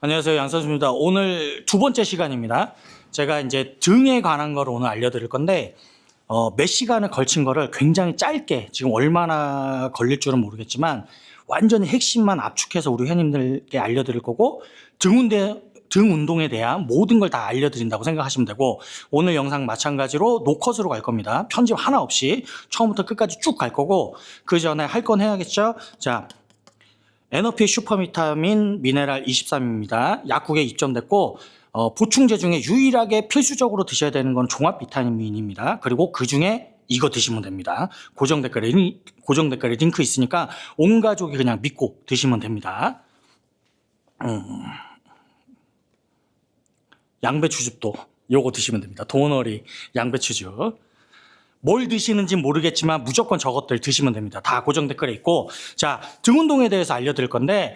안녕하세요. 양선수입니다. 오늘 두 번째 시간입니다. 제가 이제 등에 관한 거를 오늘 알려드릴 건데 몇 시간을 걸친 거를 굉장히 짧게 지금 얼마나 걸릴 줄은 모르겠지만 완전히 핵심만 압축해서 우리 회원님들께 알려드릴 거고 등 운동에 대한 모든 걸 다 알려드린다고 생각하시면 되고 오늘 영상 마찬가지로 노컷으로 갈 겁니다. 편집 하나 없이 처음부터 끝까지 쭉 갈 거고 그 전에 할 건 해야겠죠? 자. 에너피 슈퍼비타민 미네랄 23입니다. 약국에 입점됐고 보충제 중에 유일하게 필수적으로 드셔야 되는 건 종합 비타민입니다. 그리고 그 중에 이거 드시면 됩니다. 고정 댓글에 링크 있으니까 온 가족이 그냥 믿고 드시면 됩니다. 양배추즙도 요거 드시면 됩니다. 도너리 양배추즙. 뭘 드시는지 모르겠지만 무조건 저것들 드시면 됩니다. 다 고정 댓글에 있고. 자, 등 운동에 대해서 알려드릴 건데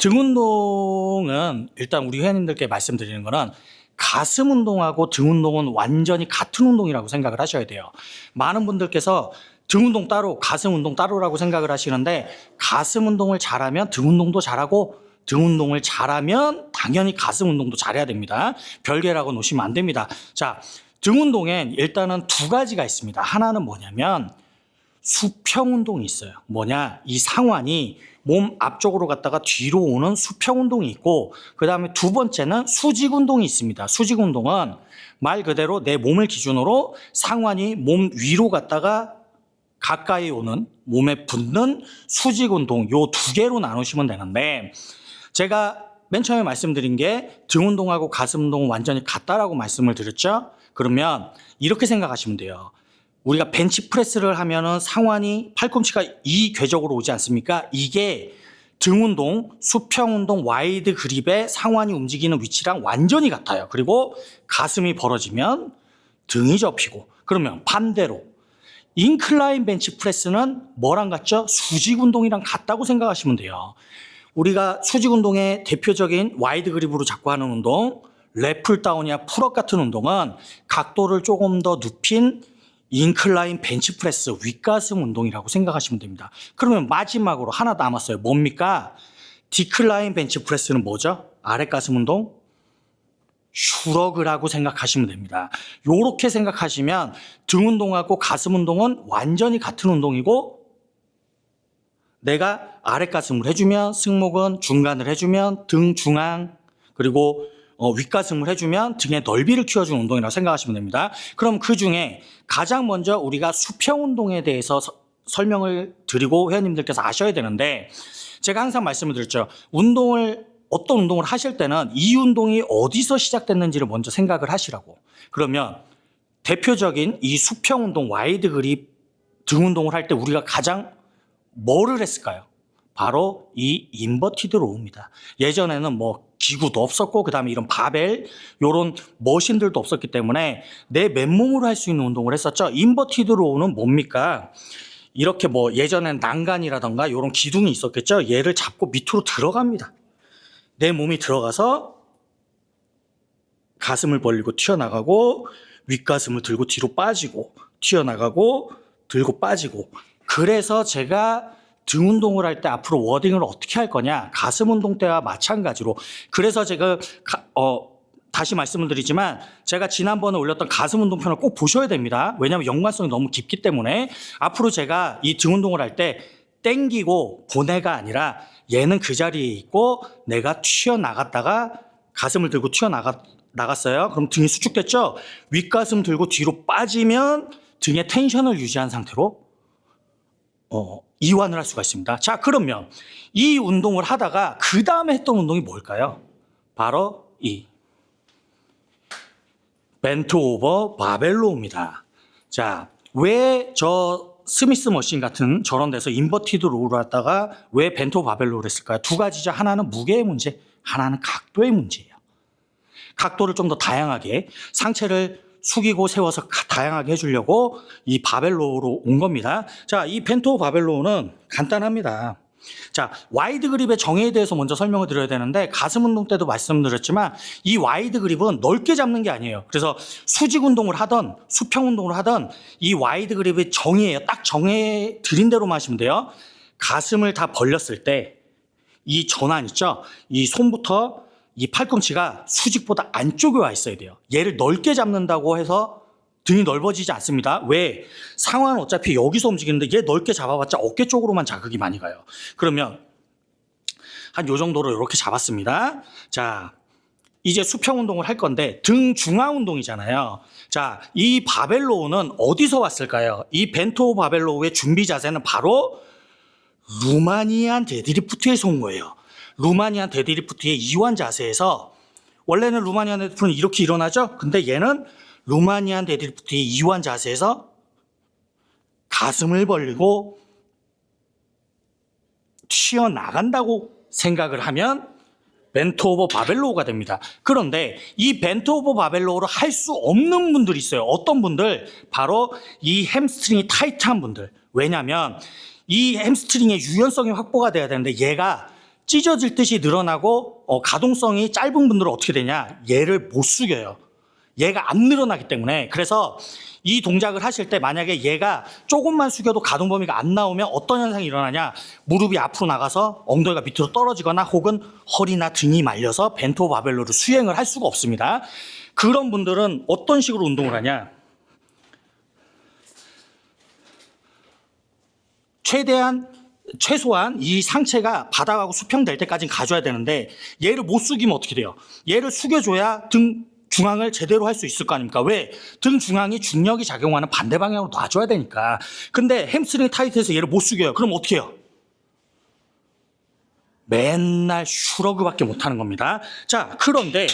등 운동은 일단 우리 회원님들께 말씀드리는 거는 가슴 운동하고 등 운동은 완전히 같은 운동이라고 생각을 하셔야 돼요. 많은 분들께서 등 운동 따로 가슴 운동 따로라고 생각을 하시는데 가슴 운동을 잘하면 등 운동도 잘하고 등 운동을 잘하면 당연히 가슴 운동도 잘해야 됩니다. 별개라고 놓으시면 안 됩니다. 자, 등 운동엔 일단은 두 가지가 있습니다. 하나는 뭐냐면 수평 운동이 있어요. 뭐냐? 이 상완이 몸 앞쪽으로 갔다가 뒤로 오는 수평 운동이 있고 그 다음에 두 번째는 수직 운동이 있습니다. 수직 운동은 말 그대로 내 몸을 기준으로 상완이 몸 위로 갔다가 가까이 오는 몸에 붙는 수직 운동 요 두 개로 나누시면 되는데 제가 맨 처음에 말씀드린 게 등 운동하고 가슴 운동은 완전히 같다라고 말씀을 드렸죠. 그러면 이렇게 생각하시면 돼요. 우리가 벤치프레스를 하면은 상완이 팔꿈치가 이 궤적으로 오지 않습니까? 이게 등 운동, 수평 운동, 와이드 그립의 상완이 움직이는 위치랑 완전히 같아요. 그리고 가슴이 벌어지면 등이 접히고 그러면 반대로 인클라인 벤치프레스는 뭐랑 같죠? 수직 운동이랑 같다고 생각하시면 돼요. 우리가 수직 운동의 대표적인 와이드 그립으로 자꾸 하는 운동 랩풀 다운이나 풀업 같은 운동은 각도를 조금 더 눕힌 인클라인 벤치프레스 윗가슴 운동이라고 생각하시면 됩니다. 그러면 마지막으로 하나 남았어요. 뭡니까? 디클라인 벤치프레스는 뭐죠? 아랫가슴 운동? 슈러그라고 생각하시면 됩니다. 이렇게 생각하시면 등 운동하고 가슴 운동은 완전히 같은 운동이고 내가 아랫가슴을 해주면 승모근 중간을 해주면 등 중앙 그리고 윗가슴을 해주면 등의 넓이를 키워주는 운동이라고 생각하시면 됩니다. 그럼 그 중에 가장 먼저 우리가 수평 운동에 대해서 설명을 드리고 회원님들께서 아셔야 되는데 제가 항상 말씀을 드렸죠. 어떤 운동을 하실 때는 이 운동이 어디서 시작됐는지를 먼저 생각을 하시라고. 그러면 대표적인 이 수평 운동 와이드 그립 등 운동을 할 때 우리가 가장 뭐를 했을까요? 바로 이 인버티드 로우입니다. 예전에는 뭐 기구도 없었고 그다음에 이런 바벨 이런 머신들도 없었기 때문에 내 맨몸으로 할 수 있는 운동을 했었죠. 인버티드 로우는 뭡니까? 이렇게 뭐 예전엔 난간이라던가 이런 기둥이 있었겠죠. 얘를 잡고 밑으로 들어갑니다. 내 몸이 들어가서 가슴을 벌리고 튀어나가고 윗가슴을 들고 뒤로 빠지고 튀어나가고 들고 빠지고 그래서 제가 등 운동을 할 때 앞으로 워딩을 어떻게 할 거냐 가슴 운동 때와 마찬가지로 그래서 제가 다시 말씀을 드리지만 제가 지난번에 올렸던 가슴 운동 편을 꼭 보셔야 됩니다. 왜냐하면 연관성이 너무 깊기 때문에 앞으로 제가 이 등 운동을 할 때 땡기고 보내가 아니라 얘는 그 자리에 있고 내가 튀어나갔다가 가슴을 들고 튀어나갔어요. 그럼 등이 수축됐죠? 윗가슴 들고 뒤로 빠지면 등의 텐션을 유지한 상태로 이완을 할 수가 있습니다. 자, 그러면 이 운동을 하다가 그 다음에 했던 운동이 뭘까요? 바로 이 벤트 오버 바벨로우입니다. 자, 왜 저 스미스 머신 같은 저런 데서 인버티드 로우를 하다가 왜 벤트 오버 바벨로우를 했을까요? 두 가지죠. 하나는 무게의 문제, 하나는 각도의 문제예요. 각도를 좀 더 다양하게 상체를 숙이고 세워서 다양하게 해주려고 이 바벨로우로 온 겁니다. 자, 이 벤트 오버 바벨로우는 간단합니다. 자, 와이드 그립의 정의에 대해서 먼저 설명을 드려야 되는데 가슴 운동 때도 말씀드렸지만 이 와이드 그립은 넓게 잡는 게 아니에요. 그래서 수직 운동을 하던 수평 운동을 하던 이 와이드 그립의 정의예요. 딱 정해 드린 대로만 하시면 돼요. 가슴을 다 벌렸을 때 이 전환 있죠? 이 손부터 이 팔꿈치가 수직보다 안쪽에 와 있어야 돼요. 얘를 넓게 잡는다고 해서 등이 넓어지지 않습니다. 왜? 상완은 어차피 여기서 움직이는데 얘 넓게 잡아봤자 어깨 쪽으로만 자극이 많이 가요. 그러면 한 요 정도로 이렇게 잡았습니다. 자, 이제 수평 운동을 할 건데 등 중앙 운동이잖아요. 자, 이 바벨로우는 어디서 왔을까요? 이 벤토 바벨로우의 준비 자세는 바로 루마니안 데드리프트에서 온 거예요. 루마니안 데드리프트의 이완 자세에서 원래는 루마니안 데드리프트는 이렇게 일어나죠? 근데 얘는 루마니안 데드리프트의 이완 자세에서 가슴을 벌리고 튀어나간다고 생각을 하면 벤토 오버 바벨로우가 됩니다. 그런데 이 벤토 오버 바벨로우를 할 수 없는 분들이 있어요. 어떤 분들? 바로 이 햄스트링이 타이트한 분들. 왜냐하면 이 햄스트링의 유연성이 확보가 돼야 되는데 얘가 찢어질 듯이 늘어나고 가동성이 짧은 분들은 어떻게 되냐? 얘를 못 숙여요. 얘가 안 늘어나기 때문에. 그래서 이 동작을 하실 때 만약에 얘가 조금만 숙여도 가동 범위가 안 나오면 어떤 현상이 일어나냐? 무릎이 앞으로 나가서 엉덩이가 밑으로 떨어지거나 혹은 허리나 등이 말려서 벤토 바벨로를 수행을 할 수가 없습니다. 그런 분들은 어떤 식으로 운동을 하냐? 최소한 이 상체가 바닥하고 수평될 때까지는 가져야 되는데 얘를 못 숙이면 어떻게 돼요? 얘를 숙여줘야 등 중앙을 제대로 할 수 있을 거 아닙니까? 왜? 등 중앙이 중력이 작용하는 반대 방향으로 놔줘야 되니까. 근데 햄스트링 타이트해서 얘를 못 숙여요. 그럼 어떻게 해요? 맨날 슈러그밖에 못하는 겁니다. 자, 그런데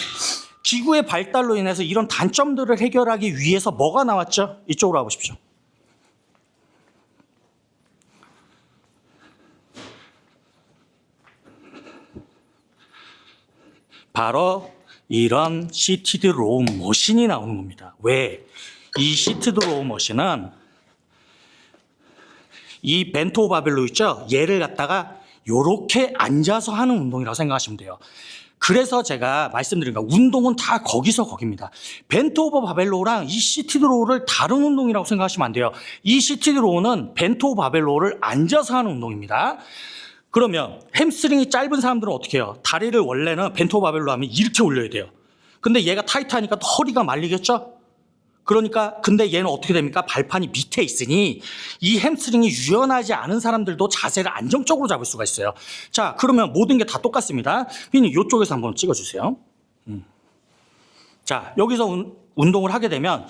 기구의 발달로 인해서 이런 단점들을 해결하기 위해서 뭐가 나왔죠? 이쪽으로 와보십시오. 바로 이런 시티드 로우 머신이 나오는 겁니다. 왜? 이 시티드 로우 머신은 이 벤토 바벨로 있죠? 얘를 갖다가 이렇게 앉아서 하는 운동이라고 생각하시면 돼요. 그래서 제가 말씀드린 거 운동은 다 거기서 거기입니다. 벤토 오버 바벨로우랑 이 시티드 로우를 다른 운동이라고 생각하시면 안 돼요. 이 시티드 로우는 벤토 바벨로우를 앉아서 하는 운동입니다. 그러면 햄스트링이 짧은 사람들은 어떻게 해요? 다리를 원래는 벤토 바벨로 하면 이렇게 올려야 돼요. 근데 얘가 타이트하니까 또 허리가 말리겠죠? 그러니까 근데 얘는 어떻게 됩니까? 발판이 밑에 있으니 이 햄스트링이 유연하지 않은 사람들도 자세를 안정적으로 잡을 수가 있어요. 자, 그러면 모든 게 다 똑같습니다. 피디님 이쪽에서 한번 찍어주세요. 자, 여기서 운동을 하게 되면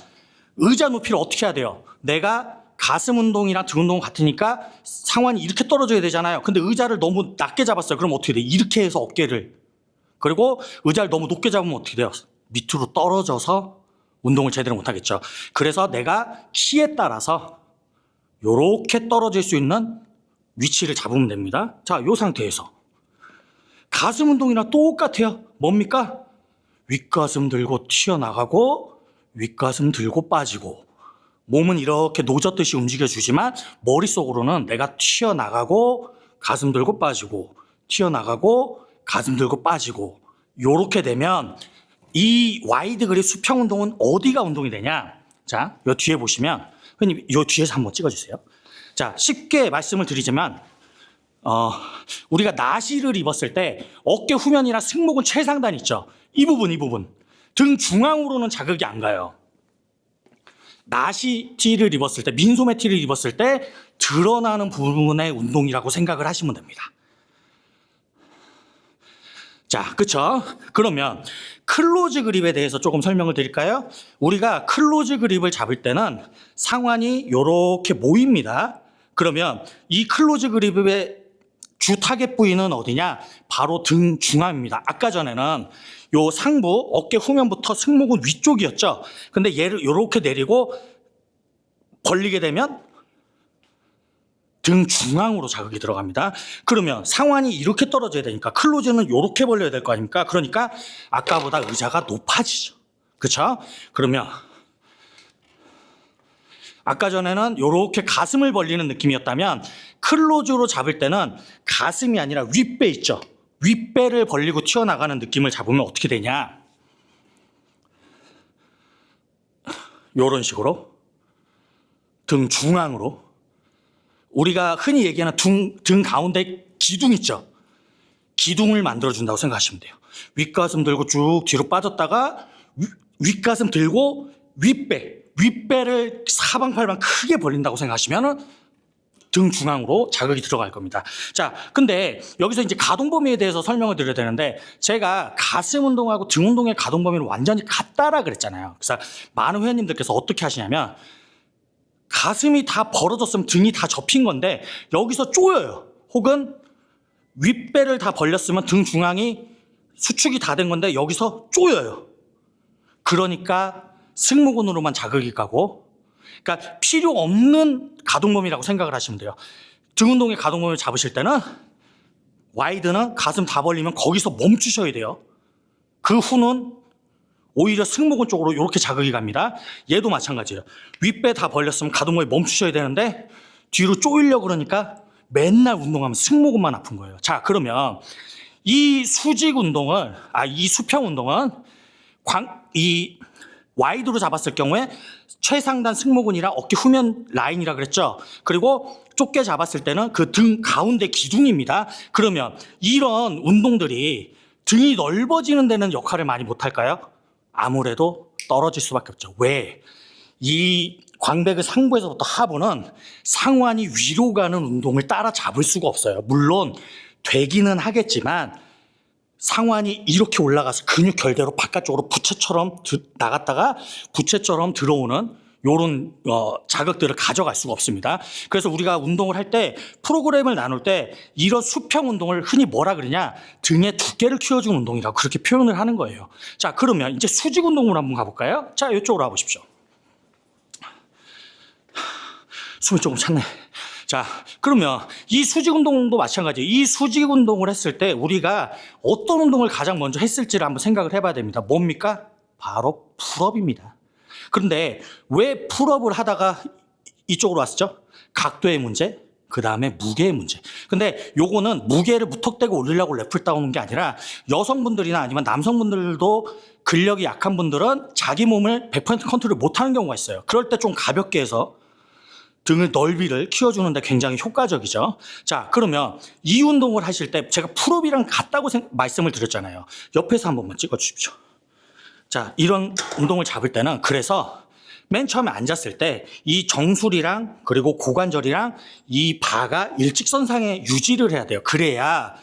의자 높이를 어떻게 해야 돼요? 내가 가슴 운동이랑 등 운동 같으니까 상완이 이렇게 떨어져야 되잖아요. 근데 의자를 너무 낮게 잡았어요. 그럼 어떻게 돼? 이렇게 해서 어깨를. 그리고 의자를 너무 높게 잡으면 어떻게 돼요? 밑으로 떨어져서 운동을 제대로 못하겠죠. 그래서 내가 키에 따라서 이렇게 떨어질 수 있는 위치를 잡으면 됩니다. 자, 이 상태에서 가슴 운동이랑 똑같아요. 뭡니까? 윗가슴 들고 튀어나가고 윗가슴 들고 빠지고 몸은 이렇게 노젓듯이 움직여주지만 머릿속으로는 내가 튀어나가고 가슴 들고 빠지고 튀어나가고 가슴 들고 빠지고 이렇게 되면 이 와이드 그립 수평 운동은 어디가 운동이 되냐? 자, 요 뒤에 보시면 형님 요 뒤에서 한번 찍어주세요. 자, 쉽게 말씀을 드리자면 우리가 나시를 입었을 때 어깨 후면이나 승모근 최상단 있죠? 이 부분 등 중앙으로는 자극이 안 가요. 나시 티를 입었을 때, 민소매 티를 입었을 때 드러나는 부분의 운동이라고 생각을 하시면 됩니다. 자, 그쵸? 그러면 클로즈 그립에 대해서 조금 설명을 드릴까요? 우리가 클로즈 그립을 잡을 때는 상완이 이렇게 모입니다. 그러면 이 클로즈 그립의 주 타겟 부위는 어디냐? 바로 등 중앙입니다. 아까 전에는 요 상부 어깨 후면부터 승모근 위쪽이었죠. 근데 얘를 이렇게 내리고 벌리게 되면 등 중앙으로 자극이 들어갑니다. 그러면 상완이 이렇게 떨어져야 되니까 클로즈는 이렇게 벌려야 될 거 아닙니까? 그러니까 아까보다 의자가 높아지죠. 그렇죠? 그러면 아까 전에는 이렇게 가슴을 벌리는 느낌이었다면 클로즈로 잡을 때는 가슴이 아니라 윗배 있죠. 윗배를 벌리고 튀어나가는 느낌을 잡으면 어떻게 되냐? 이런 식으로 등 중앙으로 우리가 흔히 얘기하는 등 가운데 기둥 있죠. 기둥을 만들어준다고 생각하시면 돼요. 윗가슴 들고 쭉 뒤로 빠졌다가 윗가슴 들고 윗배를 사방팔방 크게 벌린다고 생각하시면 등 중앙으로 자극이 들어갈 겁니다. 자, 근데 여기서 이제 가동 범위에 대해서 설명을 드려야 되는데 제가 가슴 운동하고 등 운동의 가동 범위는 완전히 같다라 그랬잖아요. 그래서 많은 회원님들께서 어떻게 하시냐면 가슴이 다 벌어졌으면 등이 다 접힌 건데 여기서 쪼여요. 혹은 윗배를 다 벌렸으면 등 중앙이 수축이 다 된 건데 여기서 쪼여요. 그러니까 승모근으로만 자극이 가고, 그러니까 필요 없는 가동범위라고 생각을 하시면 돼요. 등 운동의 가동범위를 잡으실 때는 와이드는 가슴 다 벌리면 거기서 멈추셔야 돼요. 그 후는 오히려 승모근 쪽으로 이렇게 자극이 갑니다. 얘도 마찬가지예요. 윗배 다 벌렸으면 가동범위 멈추셔야 되는데 뒤로 쪼이려고 그러니까 맨날 운동하면 승모근만 아픈 거예요. 자, 그러면 이 수직 운동을, 이 수평 운동은 이 와이드로 잡았을 경우에 최상단 승모근이랑 어깨 후면 라인이라 그랬죠. 그리고 좁게 잡았을 때는 그 등 가운데 기둥입니다. 그러면 이런 운동들이 등이 넓어지는 데는 역할을 많이 못할까요? 아무래도 떨어질 수밖에 없죠. 왜? 이 광배근 상부에서부터 하부는 상완이 위로 가는 운동을 따라 잡을 수가 없어요. 물론 되기는 하겠지만 상완이 이렇게 올라가서 근육 결대로 바깥쪽으로 부채처럼 나갔다가 부채처럼 들어오는 요런 자극들을 가져갈 수가 없습니다. 그래서 우리가 운동을 할 때 프로그램을 나눌 때 이런 수평 운동을 흔히 뭐라 그러냐, 등의 두께를 키워주는 운동이라고 그렇게 표현을 하는 거예요. 자, 그러면 이제 수직 운동으로 한번 가볼까요? 자, 이쪽으로 와보십시오. 숨이 조금 찼네. 자, 그러면 이 수직 운동도 마찬가지예요. 이 수직 운동을 했을 때 우리가 어떤 운동을 가장 먼저 했을지를 한번 생각을 해봐야 됩니다. 뭡니까? 바로 풀업입니다. 그런데 왜 풀업을 하다가 이쪽으로 왔죠? 각도의 문제, 그 다음에 무게의 문제. 근데 요거는 무게를 무턱대고 올리려고 랩을 따오는 게 아니라 여성분들이나 아니면 남성분들도 근력이 약한 분들은 자기 몸을 100% 컨트롤 못하는 경우가 있어요. 그럴 때 좀 가볍게 해서 등의 넓이를 키워주는데 굉장히 효과적이죠. 자, 그러면 이 운동을 하실 때 제가 풀업이랑 같다고 말씀을 드렸잖아요. 옆에서 한 번만 찍어주십시오. 자, 이런 운동을 잡을 때는 그래서 맨 처음에 앉았을 때 이 정수리랑 그리고 고관절이랑 이 바가 일직선상에 유지를 해야 돼요. 그래야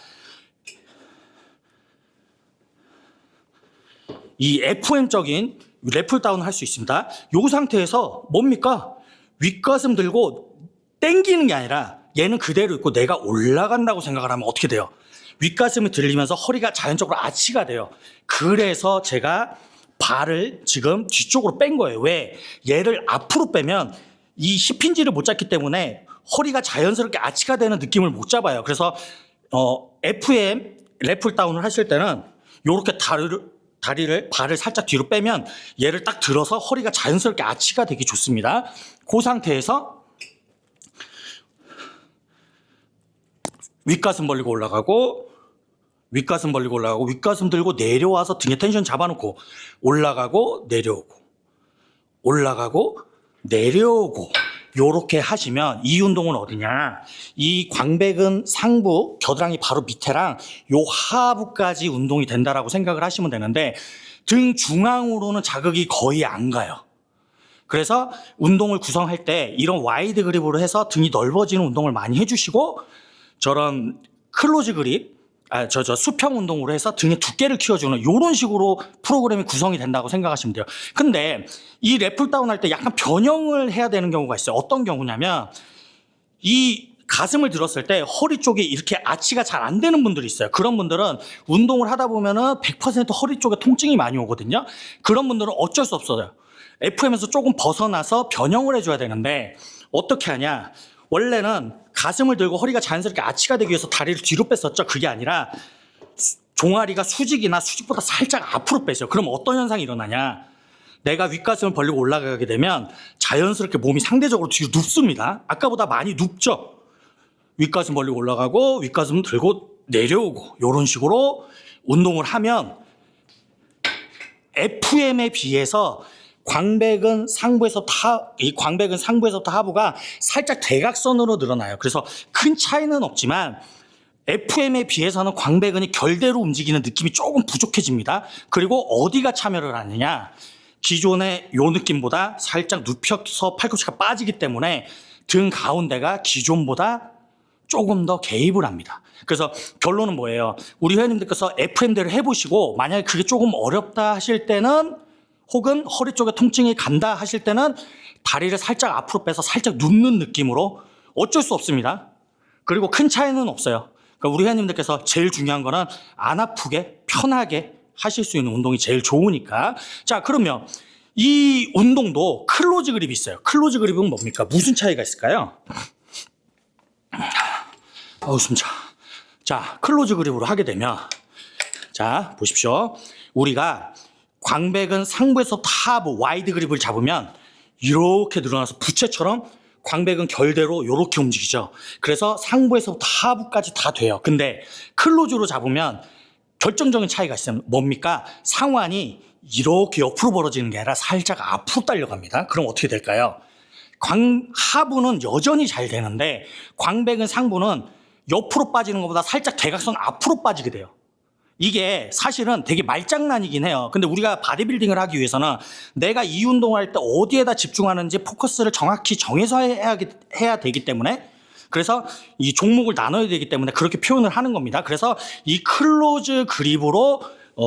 이 FM적인 랩풀다운을 할 수 있습니다. 이 상태에서 뭡니까? 윗가슴 들고 당기는 게 아니라 얘는 그대로 있고 내가 올라간다고 생각을 하면 어떻게 돼요? 윗가슴이 들리면서 허리가 자연적으로 아치가 돼요. 그래서 제가 발을 지금 뒤쪽으로 뺀 거예요. 왜? 얘를 앞으로 빼면 이 힙힌지를 못 잡기 때문에 허리가 자연스럽게 아치가 되는 느낌을 못 잡아요. 그래서 FM 랩풀다운을 하실 때는 이렇게 발을 살짝 뒤로 빼면 얘를 딱 들어서 허리가 자연스럽게 아치가 되기 좋습니다. 그 상태에서 윗가슴 벌리고 올라가고 윗가슴 벌리고 올라가고 윗가슴 들고 내려와서 등에 텐션 잡아놓고 올라가고 내려오고 올라가고 내려오고 요렇게 하시면 이 운동은 어디냐, 이 광배근 상부 겨드랑이 바로 밑에랑 요 하부까지 운동이 된다라고 생각을 하시면 되는데 등 중앙으로는 자극이 거의 안 가요. 그래서 운동을 구성할 때 이런 와이드 그립으로 해서 등이 넓어지는 운동을 많이 해주시고 저런 클로즈 그립, 수평 운동으로 해서 등의 두께를 키워주는 이런 식으로 프로그램이 구성이 된다고 생각하시면 돼요. 근데 이 랩풀다운 할 때 약간 변형을 해야 되는 경우가 있어요. 어떤 경우냐면 이 가슴을 들었을 때 허리 쪽이 이렇게 아치가 잘 안 되는 분들이 있어요. 그런 분들은 운동을 하다 보면은 100% 허리 쪽에 통증이 많이 오거든요. 그런 분들은 어쩔 수 없어요. FM에서 조금 벗어나서 변형을 해줘야 되는데 어떻게 하냐? 원래는 가슴을 들고 허리가 자연스럽게 아치가 되기 위해서 다리를 뒤로 뺐었죠. 그게 아니라 종아리가 수직이나 수직보다 살짝 앞으로 빼세요. 그럼 어떤 현상이 일어나냐? 내가 윗가슴을 벌리고 올라가게 되면 자연스럽게 몸이 상대적으로 뒤로 눕습니다. 아까보다 많이 눕죠. 윗가슴 벌리고 올라가고 윗가슴 들고 내려오고 이런 식으로 운동을 하면 FM에 비해서 광배근 상부에서부터 하부가 살짝 대각선으로 늘어나요. 그래서 큰 차이는 없지만 FM에 비해서는 광배근이 결대로 움직이는 느낌이 조금 부족해집니다. 그리고 어디가 참여를 하느냐? 기존의 요 느낌보다 살짝 눕혀서 팔꿈치가 빠지기 때문에 등 가운데가 기존보다 조금 더 개입을 합니다. 그래서 결론은 뭐예요? 우리 회원님들께서 FM대를 해보시고 만약에 그게 조금 어렵다 하실 때는, 혹은 허리 쪽에 통증이 간다 하실 때는 다리를 살짝 앞으로 빼서 살짝 눕는 느낌으로, 어쩔 수 없습니다. 그리고 큰 차이는 없어요. 그러니까 우리 회원님들께서 제일 중요한 거는 안 아프게 편하게 하실 수 있는 운동이 제일 좋으니까. 자, 그러면 이 운동도 클로즈 그립이 있어요. 클로즈 그립은 뭡니까? 무슨 차이가 있을까요? 숨차. 자, 클로즈 그립으로 하게 되면, 자, 보십시오. 우리가 광배근 상부에서 하부 와이드 그립을 잡으면 이렇게 늘어나서 부채처럼 광배근 결대로 이렇게 움직이죠. 그래서 상부에서부터 하부까지 다 돼요. 근데 클로즈로 잡으면 결정적인 차이가 있어요. 뭡니까? 상완이 이렇게 옆으로 벌어지는 게 아니라 살짝 앞으로 딸려갑니다. 그럼 어떻게 될까요? 하부는 여전히 잘 되는데 광배근 상부는 옆으로 빠지는 것보다 살짝 대각선 앞으로 빠지게 돼요. 이게 사실은 되게 말장난이긴 해요. 근데 우리가 바디빌딩을 하기 위해서는 내가 이 운동을 할 때 어디에다 집중하는지 포커스를 정확히 정해서 해야 되기 때문에, 그래서 이 종목을 나눠야 되기 때문에 그렇게 표현을 하는 겁니다. 그래서 이 클로즈 그립으로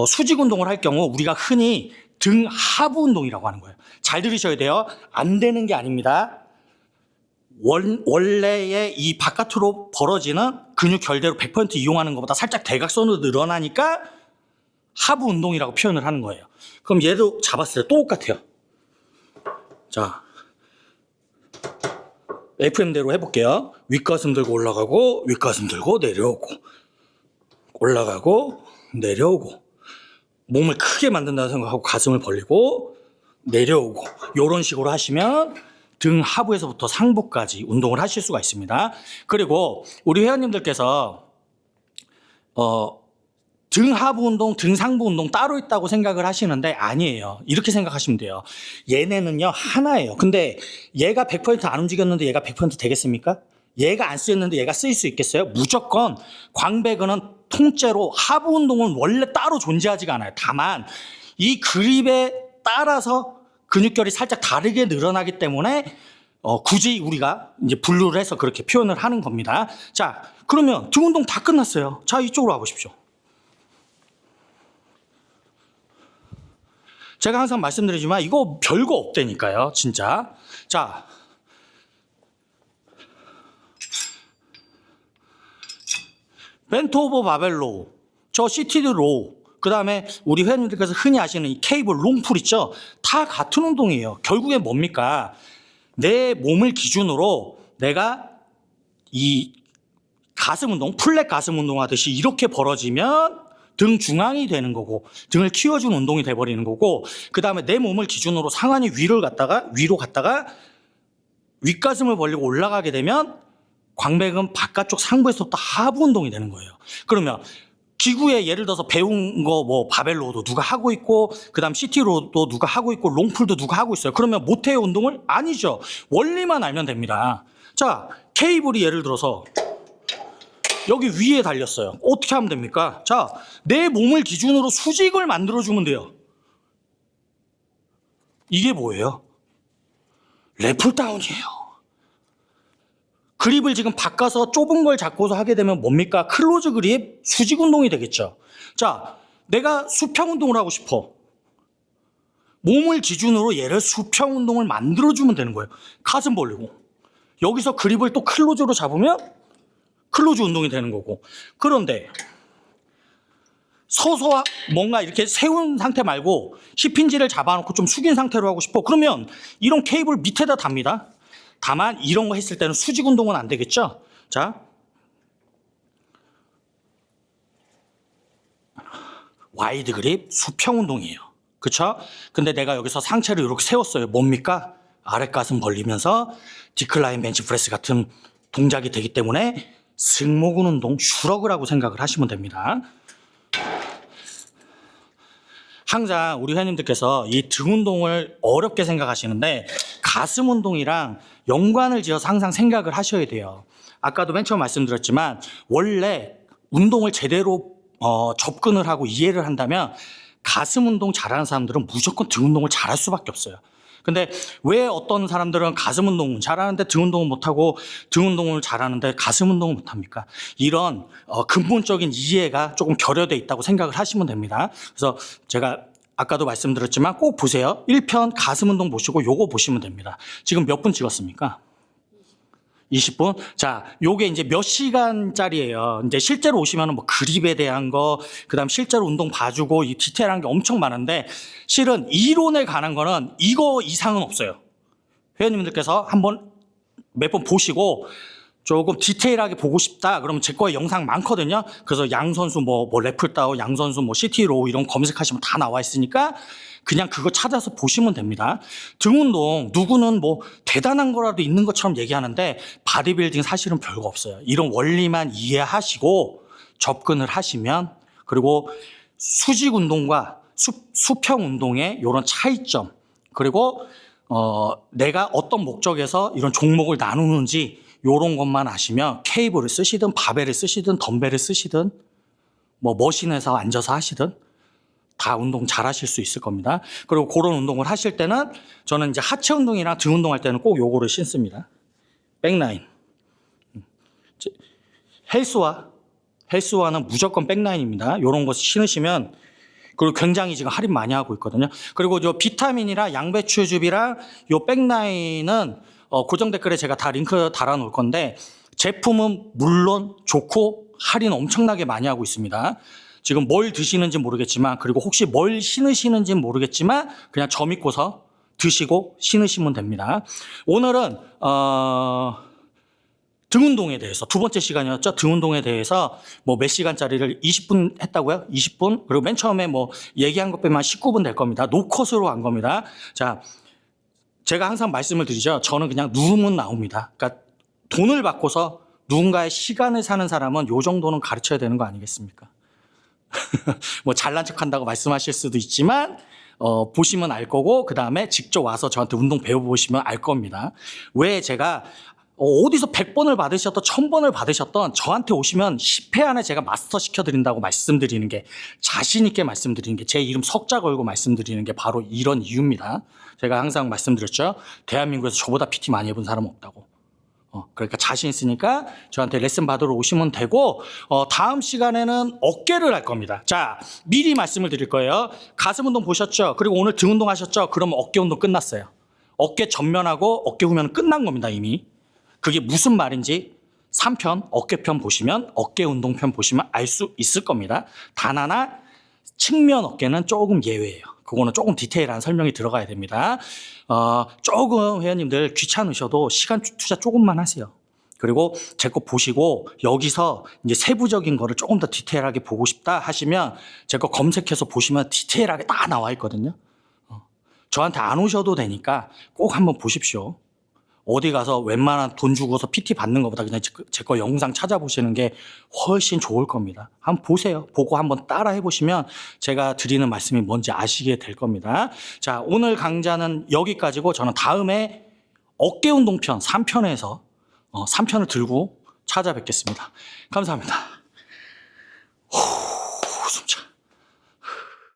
수직 운동을 할 경우 우리가 흔히 등 하부 운동이라고 하는 거예요. 잘 들으셔야 돼요. 안 되는 게 아닙니다. 원래의 이 바깥으로 벌어지는 근육 결대로 100% 이용하는 것보다 살짝 대각선으로 늘어나니까 하부 운동이라고 표현을 하는 거예요. 그럼 얘도 잡았을 때 똑같아요. 자, FM대로 해볼게요. 윗가슴 들고 올라가고, 윗가슴 들고 내려오고, 올라가고 내려오고, 몸을 크게 만든다고 생각하고 가슴을 벌리고 내려오고, 이런 식으로 하시면 등 하부에서부터 상부까지 운동을 하실 수가 있습니다. 그리고 우리 회원님들께서 등 하부 운동, 등 상부 운동 따로 있다고 생각을 하시는데 아니에요. 이렇게 생각하시면 돼요. 얘네는요 하나예요. 근데 얘가 100% 안 움직였는데 얘가 100% 되겠습니까? 얘가 안 쓰였는데 얘가 쓰일 수 있겠어요? 무조건 광배근은 통째로 하부 운동은 원래 따로 존재하지가 않아요. 다만 이 그립에 따라서 근육결이 살짝 다르게 늘어나기 때문에 굳이 우리가 이제 분류를 해서 그렇게 표현을 하는 겁니다. 자, 그러면 등 운동 다 끝났어요. 자, 이쪽으로 와보십시오. 제가 항상 말씀드리지만 이거 별거 없다니까요, 진짜. 자, 벤트 오버 바벨 로우, 저 시티드 로우, 그 다음에 우리 회원님들께서 흔히 아시는 이 케이블 롱풀 있죠? 다 같은 운동이에요. 결국에 뭡니까? 내 몸을 기준으로 내가 이 가슴 운동, 플랫 가슴 운동 하듯이 이렇게 벌어지면 등 중앙이 되는 거고, 등을 키워주는 운동이 돼버리는 거고, 그 다음에 내 몸을 기준으로 상완이 위로 갔다가 윗가슴을 벌리고 올라가게 되면 광배근 바깥쪽 상부에서부터 하부 운동이 되는 거예요. 그러면 기구에 예를 들어서 배운 거 뭐 바벨로도 누가 하고 있고, 그 다음 CT로도 누가 하고 있고, 롱풀도 누가 하고 있어요. 그러면 못해요 운동을? 아니죠. 원리만 알면 됩니다. 자, 케이블이 예를 들어서 여기 위에 달렸어요. 어떻게 하면 됩니까? 자, 내 몸을 기준으로 수직을 만들어주면 돼요. 이게 뭐예요? 래플다운이에요. 그립을 지금 바꿔서 좁은 걸 잡고서 하게 되면 뭡니까? 클로즈 그립, 수직 운동이 되겠죠. 자, 내가 수평 운동을 하고 싶어. 몸을 기준으로 얘를 수평 운동을 만들어주면 되는 거예요. 가슴 벌리고. 여기서 그립을 또 클로즈로 잡으면 클로즈 운동이 되는 거고. 그런데 서서 뭔가 이렇게 세운 상태 말고 힙힌지를 잡아놓고 좀 숙인 상태로 하고 싶어. 그러면 이런 케이블 밑에다 답니다. 다만 이런 거 했을 때는 수직 운동은 안 되겠죠. 자, 와이드 그립 수평 운동이에요. 그렇죠? 근데 내가 여기서 상체를 이렇게 세웠어요. 뭡니까? 아랫 가슴 벌리면서 디클라인 벤치 프레스 같은 동작이 되기 때문에 승모근 운동, 슈러그라고 생각을 하시면 됩니다. 항상 우리 회원님들께서 이 등 운동을 어렵게 생각하시는데 가슴 운동이랑 연관을 지어서 항상 생각을 하셔야 돼요. 아까도 맨 처음 말씀드렸지만 원래 운동을 제대로 접근을 하고 이해를 한다면 가슴 운동 잘하는 사람들은 무조건 등 운동을 잘할 수밖에 없어요. 근데 왜 어떤 사람들은 가슴 운동은 잘하는데 등 운동은 못하고 등 운동을 잘하는데 가슴 운동을 못합니까? 이런 근본적인 이해가 조금 결여돼 있다고 생각을 하시면 됩니다. 그래서 제가 아까도 말씀드렸지만 꼭 보세요. 1편 가슴 운동 보시고 요거 보시면 됩니다. 지금 몇 분 찍었습니까? 20분? 자, 요게 이제 몇 시간짜리예요. 이제 실제로 오시면은 뭐 그립에 대한 거, 그 다음 실제로 운동 봐주고 이 디테일한 게 엄청 많은데 실은 이론에 관한 거는 이거 이상은 없어요. 회원님들께서 한번 몇 번 보시고 조금 디테일하게 보고 싶다 그러면 제 거에 영상 많거든요. 그래서 양 선수 뭐 래플다운, 양 선수 뭐 CT로 이런 거 검색하시면 다 나와 있으니까 그냥 그거 찾아서 보시면 됩니다. 등 운동 누구는 뭐 대단한 거라도 있는 것처럼 얘기하는데 바디빌딩 사실은 별거 없어요. 이런 원리만 이해하시고 접근을 하시면, 그리고 수직 운동과 수평 운동의 이런 차이점, 그리고 내가 어떤 목적에서 이런 종목을 나누는지 이런 것만 아시면 케이블을 쓰시든 바벨을 쓰시든 덤벨을 쓰시든 뭐 머신에서 앉아서 하시든 다 운동 잘 하실 수 있을 겁니다. 그리고 그런 운동을 하실 때는 저는 이제 하체 운동이랑 등 운동할 때는 꼭 요거를 신습니다. 백라인. 헬스와는 무조건 백라인입니다. 요런 거 신으시면, 그리고 굉장히 지금 할인 많이 하고 있거든요. 그리고 요 비타민이랑 양배추즙이랑 요 백라인은 고정 댓글에 제가 다 링크 달아 놓을 건데 제품은 물론 좋고 할인 엄청나게 많이 하고 있습니다. 지금 뭘 드시는지 모르겠지만, 그리고 혹시 뭘 신으시는지 모르겠지만 그냥 저 믿고서 드시고 신으시면 됩니다. 오늘은 등 운동에 대해서 두 번째 시간이었죠. 등 운동에 대해서 뭐 몇 시간짜리를 20분 했다고요? 20분? 그리고 맨 처음에 뭐 얘기한 것 빼면 19분 될 겁니다. 노컷으로 한 겁니다. 자, 제가 항상 말씀을 드리죠. 저는 그냥 누르면 나옵니다. 그러니까 돈을 받고서 누군가의 시간을 사는 사람은 요 정도는 가르쳐야 되는 거 아니겠습니까? 뭐 잘난 척한다고 말씀하실 수도 있지만 보시면 알 거고, 그 다음에 직접 와서 저한테 운동 배워보시면 알 겁니다. 왜 제가 어디서 100번을 받으셨던 1000번을 받으셨던 저한테 오시면 10회 안에 제가 마스터 시켜드린다고 말씀드리는 게, 자신 있게 말씀드리는 게, 제 이름 석자 걸고 말씀드리는 게 바로 이런 이유입니다. 제가 항상 말씀드렸죠. 대한민국에서 저보다 PT 많이 해본 사람은 없다고. 그러니까 자신 있으니까 저한테 레슨 받으러 오시면 되고, 다음 시간에는 어깨를 할 겁니다. 자, 미리 말씀을 드릴 거예요. 가슴 운동 보셨죠? 그리고 오늘 등 운동 하셨죠? 그러면 어깨 운동 끝났어요. 어깨 전면하고 어깨 후면은 끝난 겁니다, 이미. 그게 무슨 말인지 3편, 어깨편 보시면, 어깨 운동편 보시면 알 수 있을 겁니다. 단 하나, 측면 어깨는 조금 예외예요. 그거는 조금 디테일한 설명이 들어가야 됩니다. 조금 회원님들 귀찮으셔도 시간 투자 조금만 하세요. 그리고 제 거 보시고 여기서 이제 세부적인 거를 조금 더 디테일하게 보고 싶다 하시면 제 거 검색해서 보시면 디테일하게 다 나와 있거든요. 저한테 안 오셔도 되니까 꼭 한번 보십시오. 어디 가서 웬만한 돈 주고서 PT 받는 것보다 그냥 제 거 영상 찾아보시는 게 훨씬 좋을 겁니다. 한번 보세요. 보고 한번 따라 해보시면 제가 드리는 말씀이 뭔지 아시게 될 겁니다. 자, 오늘 강좌는 여기까지고 저는 다음에 어깨 운동편 3편에서 3편을 들고 찾아뵙겠습니다. 감사합니다.